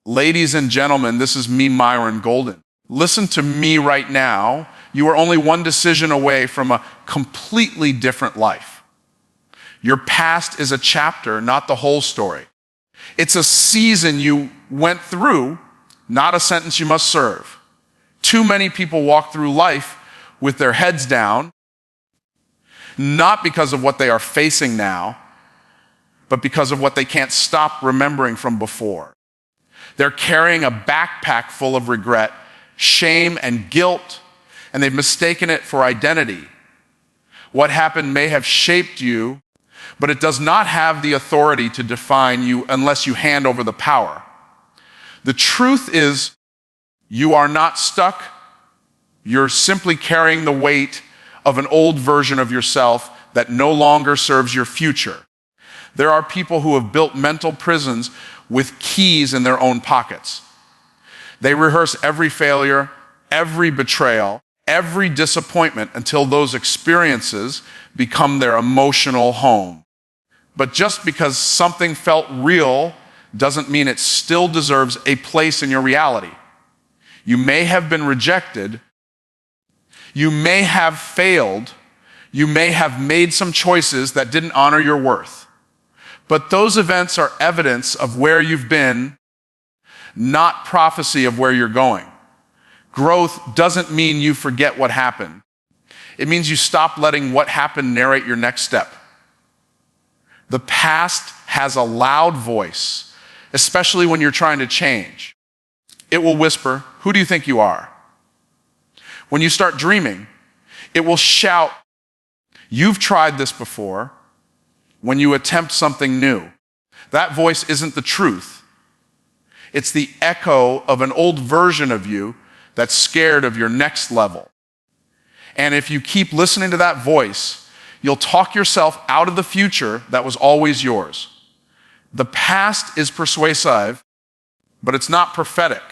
Ladies and gentlemen, this is me, Myron Golden. Listen to me right now. You are only one decision away from a completely different life. Your past is a chapter, not the whole story. It's a season you went through, not a sentence you must serve. Too many people walk through life with their heads down, not because of what they are facing now, but because of what they can't stop remembering from before. They're carrying a backpack full of regret, shame, and guilt, and they've mistaken it for identity. What happened may have shaped you, but it does not have the authority to define you unless you hand over the power. The truth is, you are not stuck. You're simply carrying the weight of an old version of yourself that no longer serves your future. There are people who have built mental prisons with keys in their own pockets. They rehearse every failure, every betrayal, every disappointment until those experiences become their emotional home. But just because something felt real doesn't mean it still deserves a place in your reality. You may have been rejected. You may have failed. You may have made some choices that didn't honor your worth. But those events are evidence of where you've been, not prophecy of where you're going. Growth doesn't mean you forget what happened. It means you stop letting what happened narrate your next step. The past has a loud voice, especially when you're trying to change. It will whisper, "Who do you think you are?" When you start dreaming, it will shout, "You've tried this before." When you attempt something new, that voice isn't the truth. It's the echo of an old version of you that's scared of your next level. And if you keep listening to that voice, you'll talk yourself out of the future that was always yours. The past is persuasive, but it's not prophetic.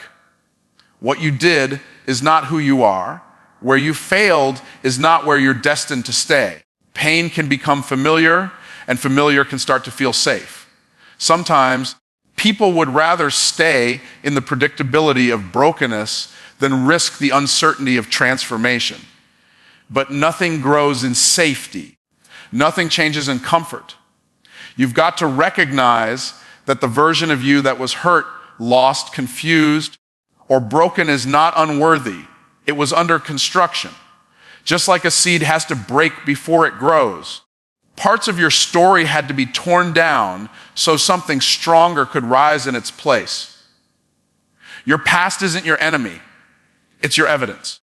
What you did is not who you are. Where you failed is not where you're destined to stay. Pain can become familiar, and familiar can start to feel safe. Sometimes people would rather stay in the predictability of brokenness than risk the uncertainty of transformation. But nothing grows in safety. Nothing changes in comfort. You've got to recognize that the version of you that was hurt, lost, confused, or broken is not unworthy. It was under construction. Just like a seed has to break before it grows. Parts of your story had to be torn down so something stronger could rise in its place. Your past isn't your enemy. It's your evidence.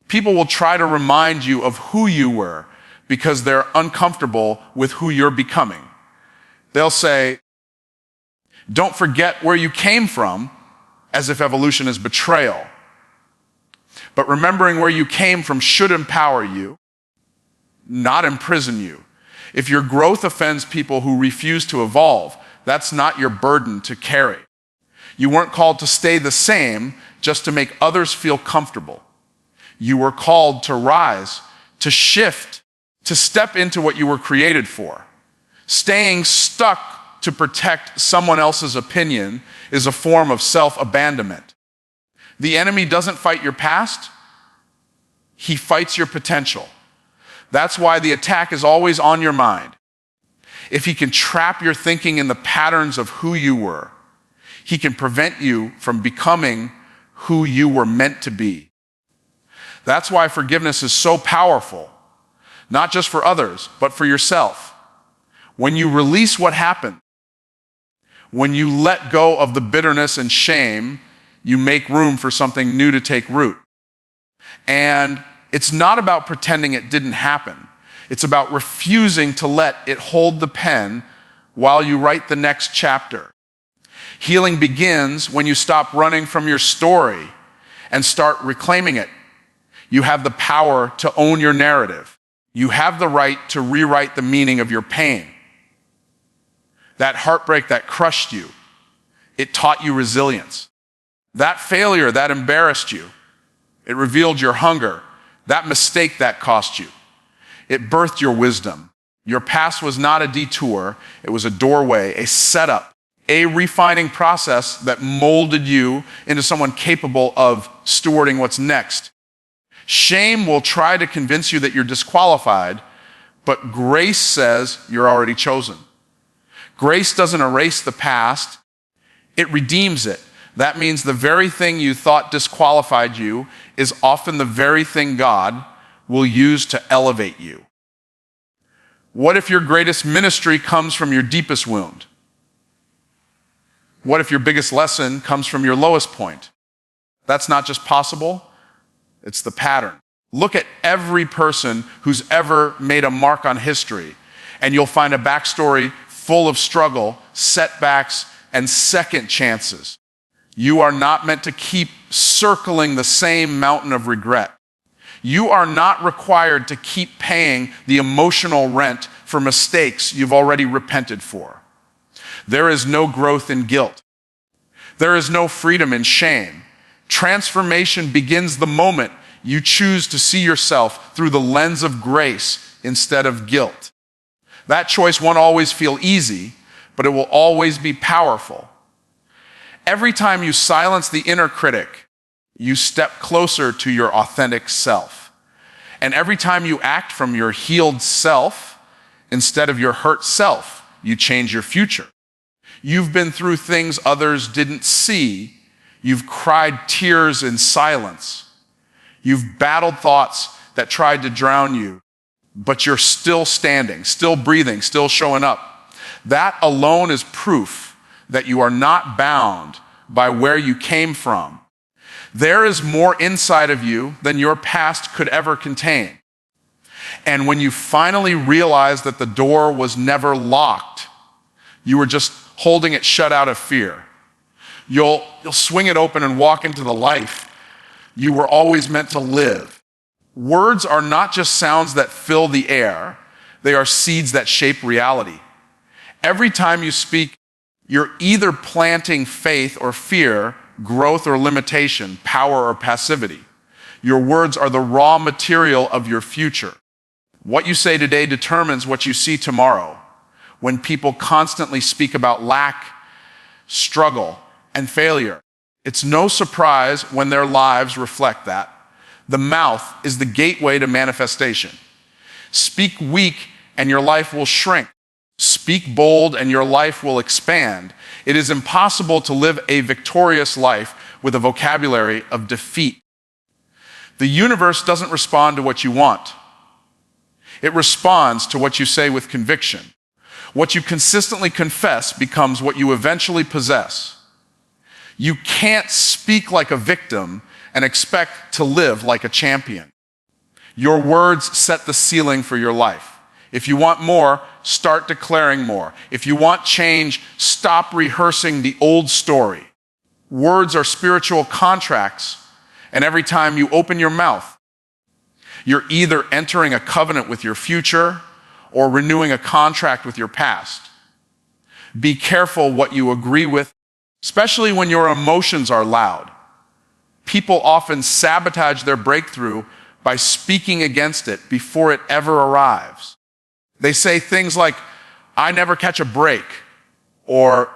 People will try to remind you of who you were because they're uncomfortable with who you're becoming. They'll say, "Don't forget where you came from," as if evolution is betrayal. But remembering where you came from should empower you, not imprison you. If your growth offends people who refuse to evolve, that's not your burden to carry. You weren't called to stay the same just to make others feel comfortable. You were called to rise, to shift, to step into what you were created for. Staying stuck to protect someone else's opinion is a form of self-abandonment. The enemy doesn't fight your past. He fights your potential. That's why the attack is always on your mind. If he can trap your thinking in the patterns of who you were, he can prevent you from becoming who you were meant to be. That's why forgiveness is so powerful, not just for others, but for yourself. When you release what happened, when you let go of the bitterness and shame, you make room for something new to take root. And it's not about pretending it didn't happen. It's about refusing to let it hold the pen while you write the next chapter. Healing begins when you stop running from your story and start reclaiming it. You have the power to own your narrative. You have the right to rewrite the meaning of your pain. That heartbreak that crushed you, it taught you resilience. That failure that embarrassed you, it revealed your hunger. That mistake that cost you, it birthed your wisdom. Your past was not a detour. It was a doorway, a setup, a refining process that molded you into someone capable of stewarding what's next. Shame will try to convince you that you're disqualified, but grace says you're already chosen. Grace doesn't erase the past, it redeems it. That means the very thing you thought disqualified you is often the very thing God will use to elevate you. What if your greatest ministry comes from your deepest wound? What if your biggest lesson comes from your lowest point? That's not just possible, it's the pattern. Look at every person who's ever made a mark on history, and you'll find a backstory full of struggle, setbacks, and second chances. You are not meant to keep circling the same mountain of regret. You are not required to keep paying the emotional rent for mistakes you've already repented for. There is no growth in guilt. There is no freedom in shame. Transformation begins the moment you choose to see yourself through the lens of grace instead of guilt. That choice won't always feel easy, but it will always be powerful. Every time you silence the inner critic, you step closer to your authentic self. And every time you act from your healed self instead of your hurt self, you change your future. You've been through things others didn't see. You've cried tears in silence. You've battled thoughts that tried to drown you, but you're still standing, still breathing, still showing up. That alone is proof that you are not bound by where you came from. There is more inside of you than your past could ever contain. And when you finally realize that the door was never locked, you were just holding it shut out of fear, you'll swing it open and walk into the life you were always meant to live. Words are not just sounds that fill the air, they are seeds that shape reality. Every time you speak, you're either planting faith or fear, growth or limitation, power or passivity. Your words are the raw material of your future. What you say today determines what you see tomorrow. When people constantly speak about lack, struggle, and failure, it's no surprise when their lives reflect that. The mouth is the gateway to manifestation. Speak weak and your life will shrink. Speak bold and your life will expand. It is impossible to live a victorious life with a vocabulary of defeat. The universe doesn't respond to what you want. It responds to what you say with conviction. What you consistently confess becomes what you eventually possess. You can't speak like a victim and expect to live like a champion. Your words set the ceiling for your life. If you want more, start declaring more. If you want change, stop rehearsing the old story. Words are spiritual contracts, and every time you open your mouth, you're either entering a covenant with your future or renewing a contract with your past. Be careful what you agree with, especially when your emotions are loud. People often sabotage their breakthrough by speaking against it before it ever arrives. They say things like, I never catch a break, or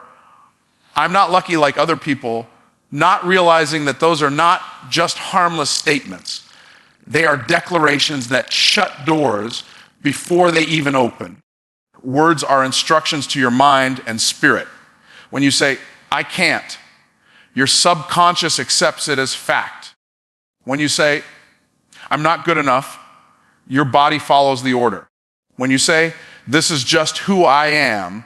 I'm not lucky like other people, not realizing that those are not just harmless statements. They are declarations that shut doors before they even open. Words are instructions to your mind and spirit. When you say, I can't, your subconscious accepts it as fact. When you say, I'm not good enough, your body follows the order. When you say, this is just who I am,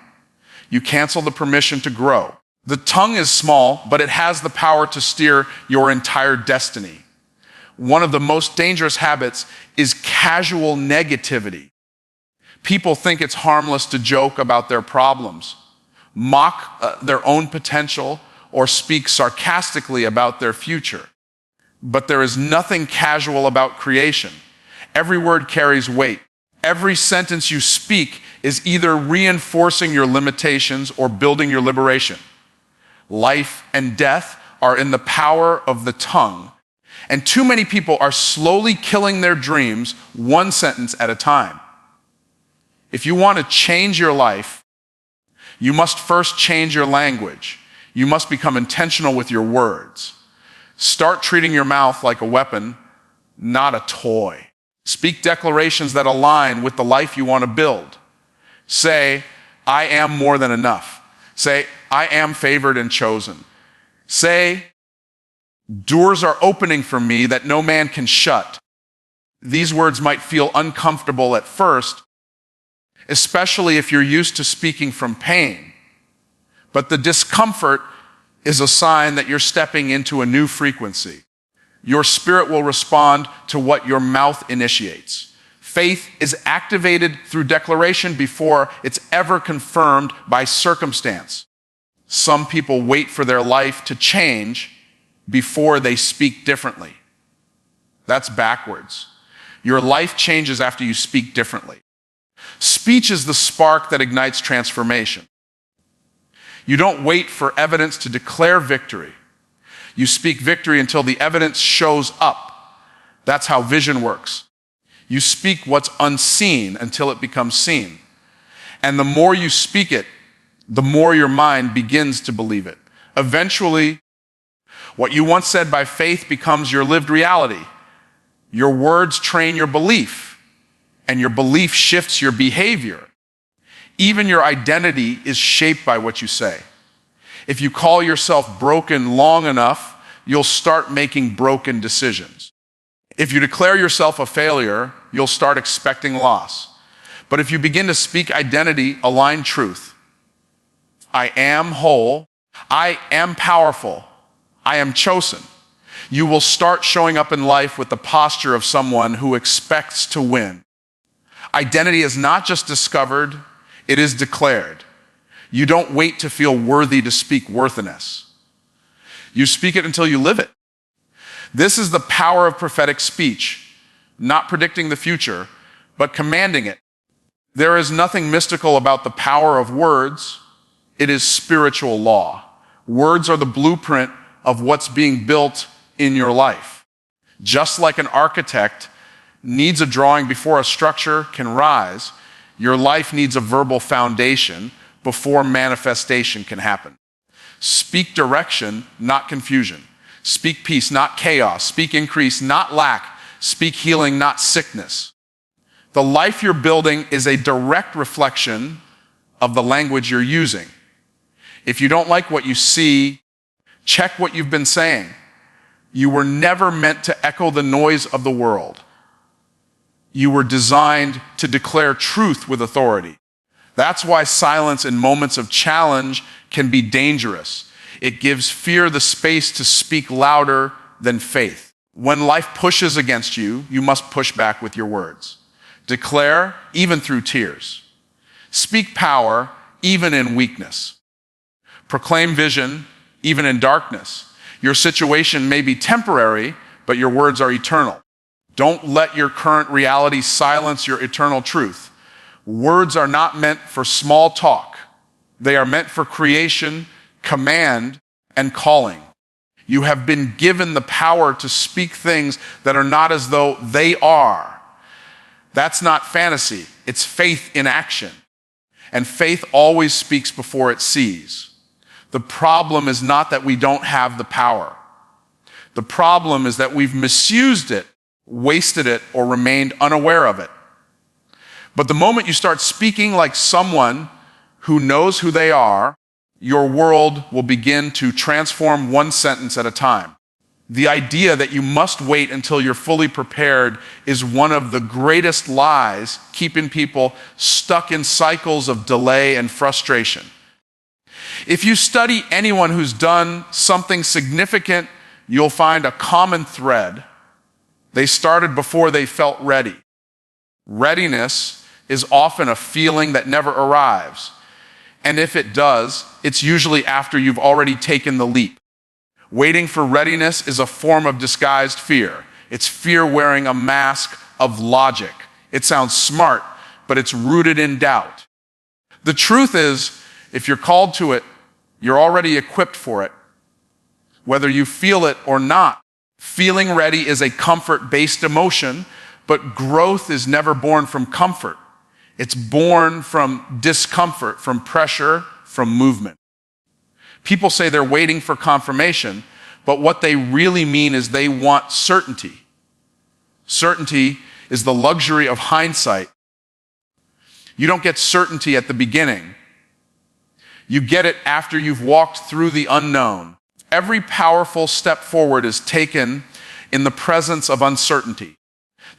you cancel the permission to grow. The tongue is small, but it has the power to steer your entire destiny. One of the most dangerous habits is casual negativity. People think it's harmless to joke about their problems, mock their own potential, or speak sarcastically about their future. But there is nothing casual about creation. Every word carries weight. Every sentence you speak is either reinforcing your limitations or building your liberation. Life and death are in the power of the tongue. And too many people are slowly killing their dreams one sentence at a time. If you want to change your life, You must first change your language. You must become intentional with your words. Start treating your mouth like a weapon, not a toy. Speak declarations that align with the life you want to build. Say, I am more than enough. Say, I am favored and chosen. Say, doors are opening for me that no man can shut. These words might feel uncomfortable at first, especially if you're used to speaking from pain. But the discomfort is a sign that you're stepping into a new frequency. Your spirit will respond to what your mouth initiates. Faith is activated through declaration before it's ever confirmed by circumstance. Some people wait for their life to change before they speak differently. That's backwards. Your life changes after you speak differently. Speech is the spark that ignites transformation. You don't wait for evidence to declare victory. You speak victory until the evidence shows up. That's how vision works. You speak what's unseen until it becomes seen. And the more you speak it, the more your mind begins to believe it. Eventually, what you once said by faith becomes your lived reality. Your words train your belief, and your belief shifts your behavior. Even your identity is shaped by what you say. If you call yourself broken long enough, you'll start making broken decisions. If you declare yourself a failure, you'll start expecting loss. But if you begin to speak identity, align truth. I am whole. I am powerful. I am chosen. You will start showing up in life with the posture of someone who expects to win. Identity is not just discovered, it is declared. You don't wait to feel worthy to speak worthiness. You speak it until you live it. This is the power of prophetic speech, not predicting the future, but commanding it. There is nothing mystical about the power of words. It is spiritual law. Words are the blueprint of what's being built in your life. Just like an architect needs a drawing before a structure can rise, your life needs a verbal foundation before manifestation can happen. Speak direction, not confusion. Speak peace, not chaos. Speak increase, not lack. Speak healing, not sickness. The life you're building is a direct reflection of the language you're using. If you don't like what you see, check what you've been saying. You were never meant to echo the noise of the world. You were designed to declare truth with authority. That's why silence in moments of challenge can be dangerous. It gives fear the space to speak louder than faith. When life pushes against you, you must push back with your words. Declare, even through tears. Speak power, even in weakness. Proclaim vision, even in darkness. Your situation may be temporary, but your words are eternal. Don't let your current reality silence your eternal truth. Words are not meant for small talk. They are meant for creation, command, and calling. You have been given the power to speak things that are not as though they are. That's not fantasy. It's faith in action. And faith always speaks before it sees. The problem is not that we don't have the power. The problem is that we've misused it, wasted it, or remained unaware of it. But the moment you start speaking like someone who knows who they are, your world will begin to transform one sentence at a time. The idea that you must wait until you're fully prepared is one of the greatest lies keeping people stuck in cycles of delay and frustration. If you study anyone who's done something significant, you'll find a common thread. They started before they felt ready. Readiness is often a feeling that never arrives. And if it does, it's usually after you've already taken the leap. Waiting for readiness is a form of disguised fear. It's fear wearing a mask of logic. It sounds smart, but it's rooted in doubt. The truth is, if you're called to it, you're already equipped for it, whether you feel it or not. Feeling ready is a comfort-based emotion, but growth is never born from comfort. It's born from discomfort, from pressure, from movement. People say they're waiting for confirmation, but what they really mean is they want certainty. Certainty is the luxury of hindsight. You don't get certainty at the beginning. You get it after you've walked through the unknown. Every powerful step forward is taken in the presence of uncertainty.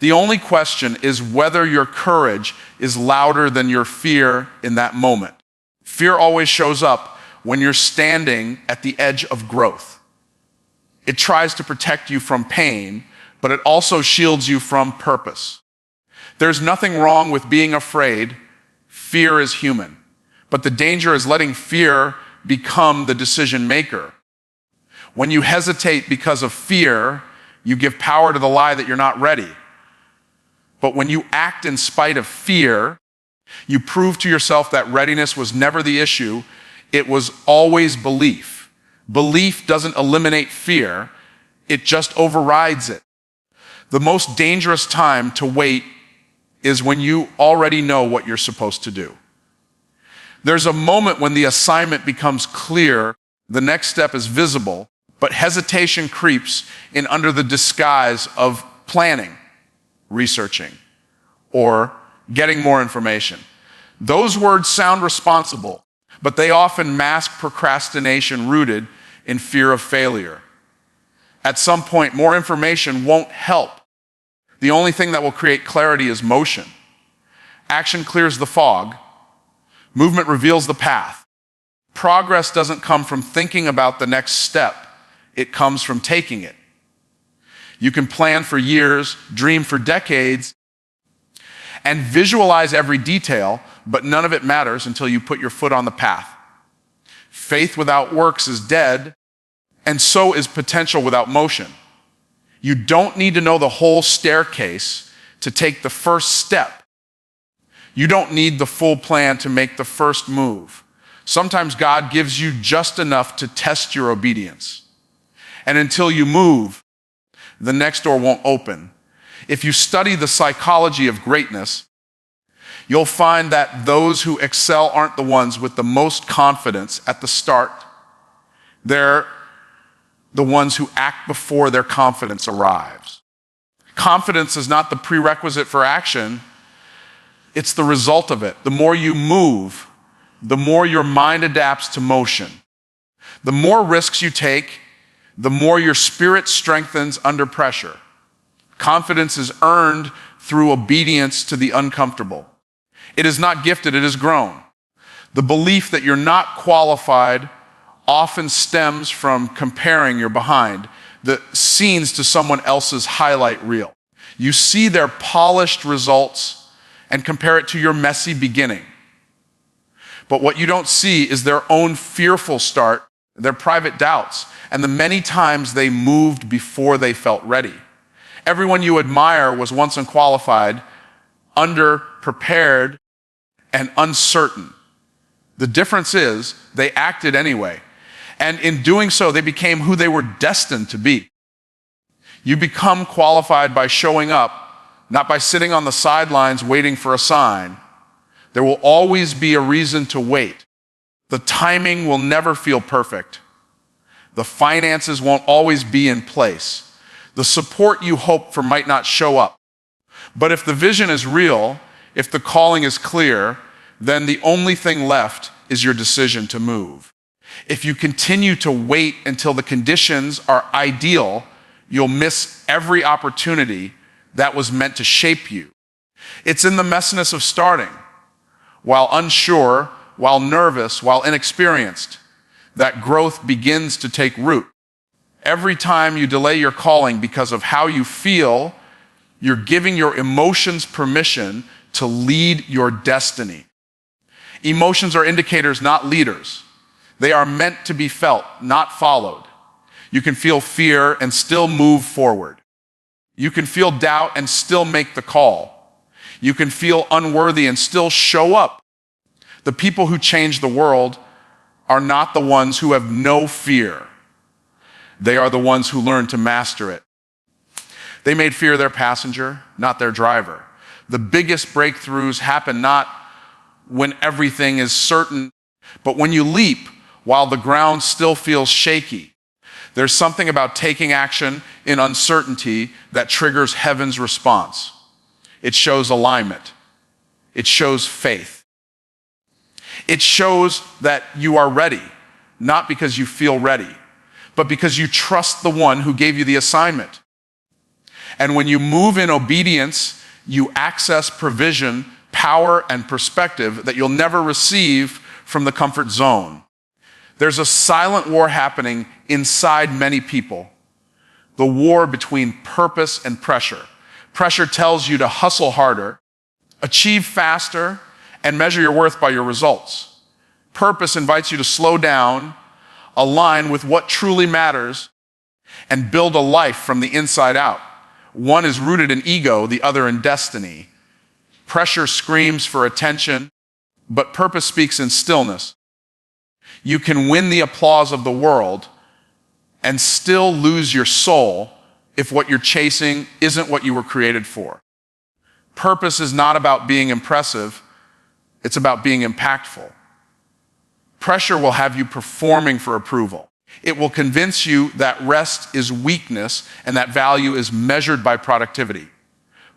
The only question is whether your courage is louder than your fear in that moment. Fear always shows up when you're standing at the edge of growth. It tries to protect you from pain, but it also shields you from purpose. There's nothing wrong with being afraid. Fear is human. But the danger is letting fear become the decision maker. When you hesitate because of fear, you give power to the lie that you're not ready. But when you act in spite of fear, you prove to yourself that readiness was never the issue. It was always belief. Belief doesn't eliminate fear. It just overrides it. The most dangerous time to wait is when you already know what you're supposed to do. There's a moment when the assignment becomes clear, the next step is visible, but hesitation creeps in under the disguise of planning, researching, or getting more information. Those words sound responsible, but they often mask procrastination rooted in fear of failure. At some point, more information won't help. The only thing that will create clarity is motion. Action clears the fog. Movement reveals the path. Progress doesn't come from thinking about the next step. It comes from taking it. You can plan for years, dream for decades, and visualize every detail, but none of it matters until you put your foot on the path. Faith without works is dead, and so is potential without motion. You don't need to know the whole staircase to take the first step. You don't need the full plan to make the first move. Sometimes God gives you just enough to test your obedience. And until you move, the next door won't open. If you study the psychology of greatness, you'll find that those who excel aren't the ones with the most confidence at the start. They're the ones who act before their confidence arrives. Confidence is not the prerequisite for action, it's the result of it. The more you move, the more your mind adapts to motion. The more risks you take, the more your spirit strengthens under pressure. Confidence is earned through obedience to the uncomfortable. It is not gifted, it is grown. The belief that you're not qualified often stems from comparing your behind the scenes to someone else's highlight reel. You see their polished results and compare it to your messy beginning. But what you don't see is their own fearful start, their private doubts, and the many times they moved before they felt ready. Everyone you admire was once unqualified, underprepared, and uncertain. The difference is they acted anyway. And in doing so, they became who they were destined to be. You become qualified by showing up, not by sitting on the sidelines waiting for a sign. There will always be a reason to wait. The timing will never feel perfect. The finances won't always be in place. The support you hope for might not show up. But if the vision is real, if the calling is clear, then the only thing left is your decision to move. If you continue to wait until the conditions are ideal, you'll miss every opportunity that was meant to shape you. It's in the messiness of starting, while unsure, while nervous, while inexperienced, that growth begins to take root. Every time you delay your calling because of how you feel, you're giving your emotions permission to lead your destiny. Emotions are indicators, not leaders. They are meant to be felt, not followed. You can feel fear and still move forward. You can feel doubt and still make the call. You can feel unworthy and still show up. The people who change the world are not the ones who have no fear. They are the ones who learn to master it. They made fear their passenger, not their driver. The biggest breakthroughs happen not when everything is certain, But when you leap while the ground still feels shaky, there's something about taking action in uncertainty that triggers heaven's response. It shows alignment. It shows faith. It shows that you are ready, not because you feel ready, but because you trust the one who gave you the assignment. And when you move in obedience, you access provision, power, and perspective that you'll never receive from the comfort zone. There's a silent war happening inside many people. The war between purpose and pressure. Pressure tells you to hustle harder, achieve faster, and measure your worth by your results. Purpose invites you to slow down, align with what truly matters, and build a life from the inside out. One is rooted in ego, the other in destiny. Pressure screams for attention, but purpose speaks in stillness. You can win the applause of the world and still lose your soul if what you're chasing isn't what you were created for. Purpose is not about being impressive, it's about being impactful. Pressure will have you performing for approval. It will convince you that rest is weakness and that value is measured by productivity.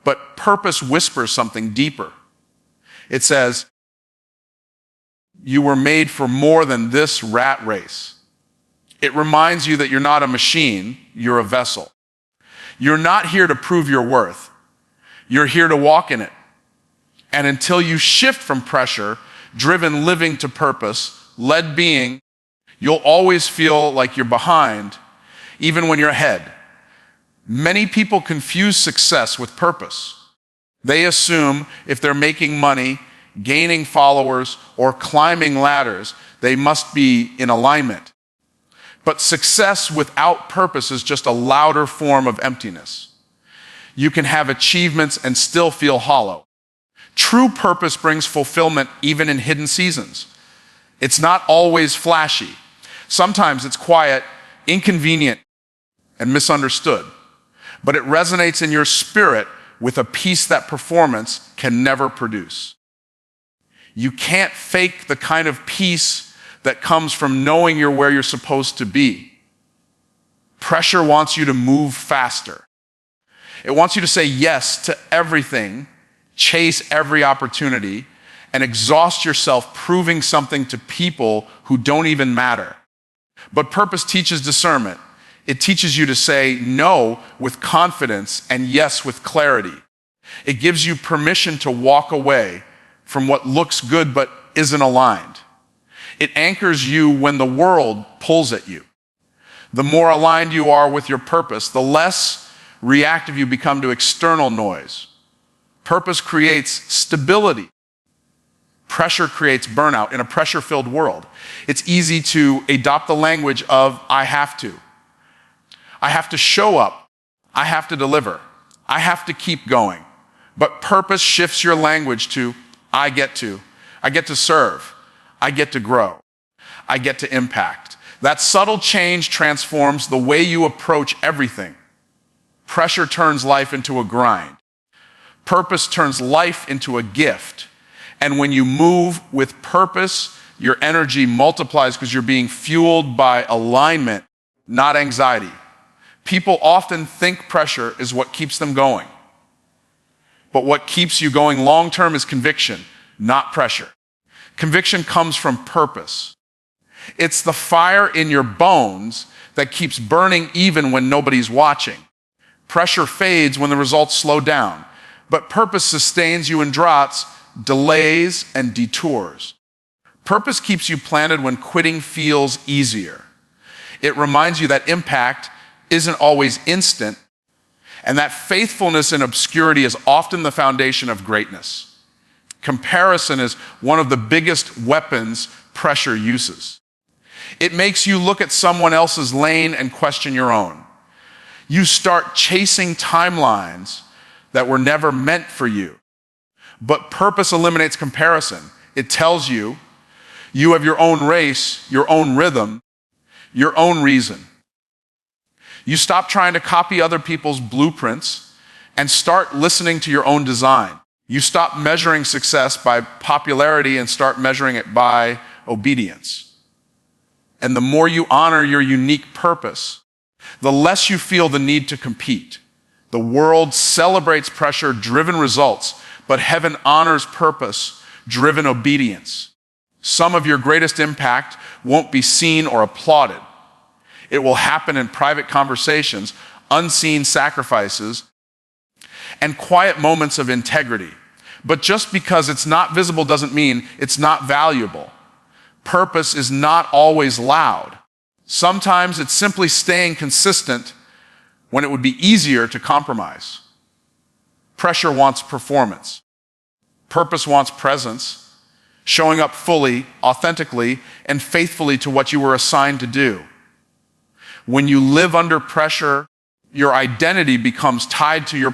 But purpose whispers something deeper. It says, you were made for more than this rat race. It reminds you that you're not a machine, you're a vessel. You're not here to prove your worth. You're here to walk in it. And until you shift from pressure, driven living to purpose, led being, you'll always feel like you're behind, even when you're ahead. Many people confuse success with purpose. They assume if they're making money, gaining followers, or climbing ladders, they must be in alignment. But success without purpose is just a louder form of emptiness. You can have achievements and still feel hollow. True purpose brings fulfillment even in hidden seasons. It's not always flashy. Sometimes it's quiet, inconvenient, and misunderstood. But it resonates in your spirit with a peace that performance can never produce. You can't fake the kind of peace that comes from knowing you're where you're supposed to be. Pressure wants you to move faster. It wants you to say yes to everything, chase every opportunity, and exhaust yourself proving something to people who don't even matter. But purpose teaches discernment. It teaches you to say no with confidence and yes with clarity. It gives you permission to walk away from what looks good but isn't aligned. It anchors you when the world pulls at you. The more aligned you are with your purpose, the less reactive you become to external noise. Purpose creates stability. Pressure creates burnout in a pressure-filled world. It's easy to adopt the language of I have to. I have to show up. I have to deliver. I have to keep going. But purpose shifts your language to I get to. I get to serve. I get to grow. I get to impact. That subtle change transforms the way you approach everything. Pressure turns life into a grind. Purpose turns life into a gift. And when you move with purpose, your energy multiplies because you're being fueled by alignment, not anxiety. People often think pressure is what keeps them going. But what keeps you going long-term is conviction, not pressure. Conviction comes from purpose. It's the fire in your bones that keeps burning even when nobody's watching. Pressure fades when the results slow down, but purpose sustains you in droughts, delays, and detours. Purpose keeps you planted when quitting feels easier. It reminds you that impact isn't always instant, and that faithfulness in obscurity is often the foundation of greatness. Comparison is one of the biggest weapons pressure uses. It makes you look at someone else's lane and question your own. You start chasing timelines that were never meant for you. But purpose eliminates comparison. It tells you you have your own race, your own rhythm, your own reason. You stop trying to copy other people's blueprints and start listening to your own design. You stop measuring success by popularity and start measuring it by obedience. And the more you honor your unique purpose, the less you feel the need to compete. The world celebrates pressure-driven results, but heaven honors purpose-driven obedience. Some of your greatest impact won't be seen or applauded. It will happen in private conversations, unseen sacrifices, and quiet moments of integrity. But just because it's not visible doesn't mean it's not valuable. Purpose is not always loud. Sometimes it's simply staying consistent when it would be easier to compromise. Pressure wants performance. Purpose wants presence, showing up fully, authentically, and faithfully to what you were assigned to do. When you live under pressure, your identity becomes tied to your